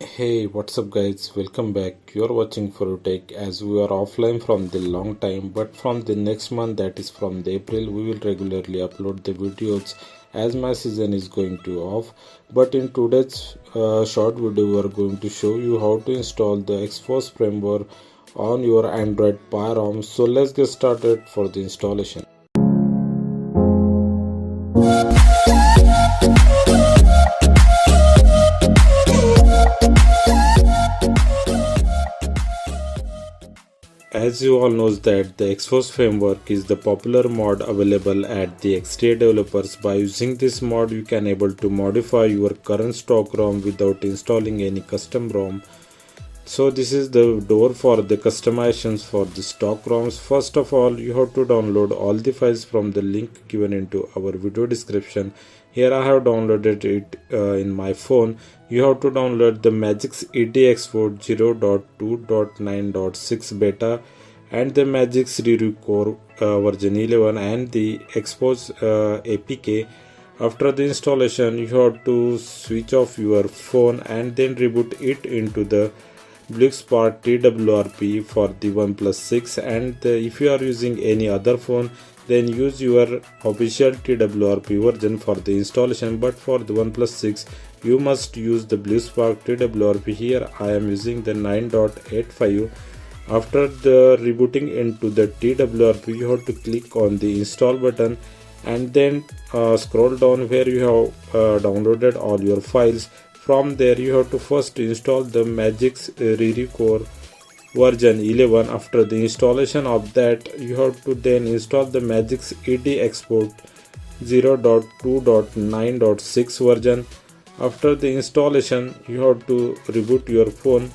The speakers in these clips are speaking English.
Hey, what's up guys? Welcome back. You're watching for Tech as we are offline from the long time, but from the next month, that is from the April, we will regularly upload the videos as my season is going to off. But in today's short video, we are going to show you how to install the Xposed framework on your Android Pie ROM. So let's get started for the installation. As you all knows that the Xposed framework is the popular mod available at the XDA developers. By using this mod, you can able to modify your current stock ROM without installing any custom ROM. So this is the door for the customizations for the stock ROMs. First of all, you have to download all the files from the link given into our video description. Here I have downloaded it in my phone. You have to download the Magisk Ed Xposed 0.2.9.6 beta and the Magisk Riru Core version 11 and the Xposed APK. After the installation, you have to switch off your phone and then reboot it into the Bootloop TWRP for the OnePlus 6, and if you are using any other phone, then use your official TWRP version for the installation. But for the OnePlus 6, you must use the Bootloop TWRP. Here I am using the 9.85. After the rebooting into the TWRP, you have to click on the install button and then scroll down where you have downloaded all your files. From there, you have to first install the Magisk Riru Core version 11. After the installation of that, you have to then install the Magisk Ed Xposed 0.2.9.6 version. After the installation, you have to reboot your phone.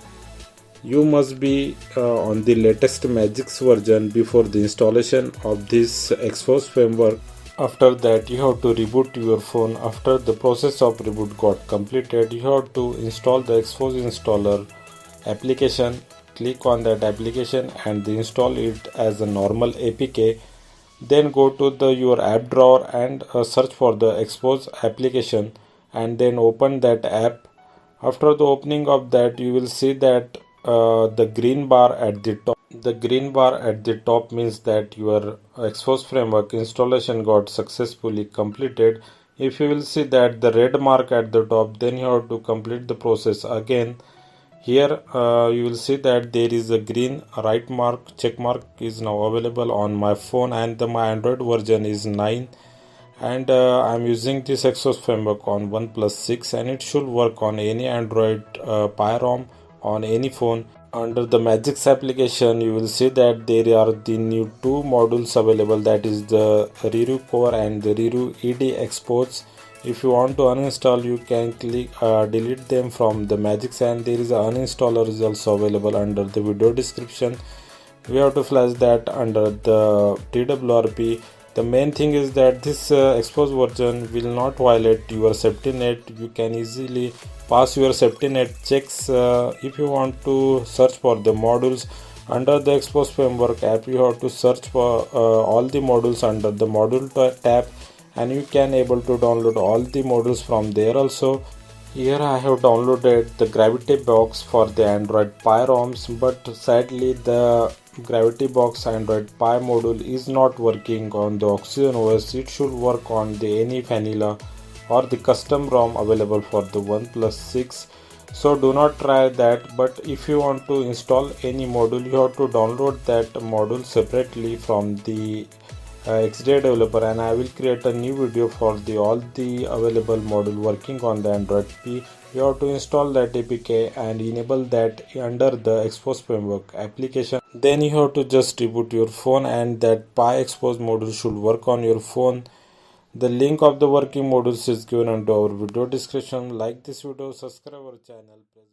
You must be on the latest Magisk version before the installation of this Xposed framework. After that, you have to reboot your phone. After the process of reboot got completed, you have to install the Xposed installer application. Click on that application and install it as a normal APK. Then go to your app drawer and search for the Xposed application and then open that app. After the opening of that, you will see that the green bar at the top. The green bar at the top means that your Xposed framework installation got successfully completed. If you will see that the red mark at the top, then you have to complete the process again. Here you will see that there is a green right mark, check mark is now available on my phone, and my Android version is 9, and I am using this Xposed framework on OnePlus 6, and it should work on any Android Pie ROM on any phone. Under the Magisk application, you will see that there are the new two modules available, that is the Riru Core and the Riru Ed Xposed. If you want to uninstall, you can click delete them from the Magisk, and there is an uninstaller is also available under the video description. We have to flash that under the TWRP. The main thing is that this Xposed version will not violate your safety net. You can easily pass your safety net checks. If you want to search for the modules under the Xposed framework app, you have to search for all the modules under the module tab, and you can able to download all the modules from there also. Here I have downloaded the Gravity Box for the Android Pie ROMs, but sadly the Gravity Box Android Pie module is not working on the Oxygen OS. It should work on the any vanilla or the custom ROM available for the OnePlus 6. So do not try that, but if you want to install any module, you have to download that module separately from the XDA developer, and I will create a new video for all the available module working on the Android P. You have to install that APK and enable that under the Xposed framework application. Then you have to just reboot your phone, and that Pie Xposed module should work on your phone. The link of the working modules is given under our video description. Like this video, subscribe our channel, press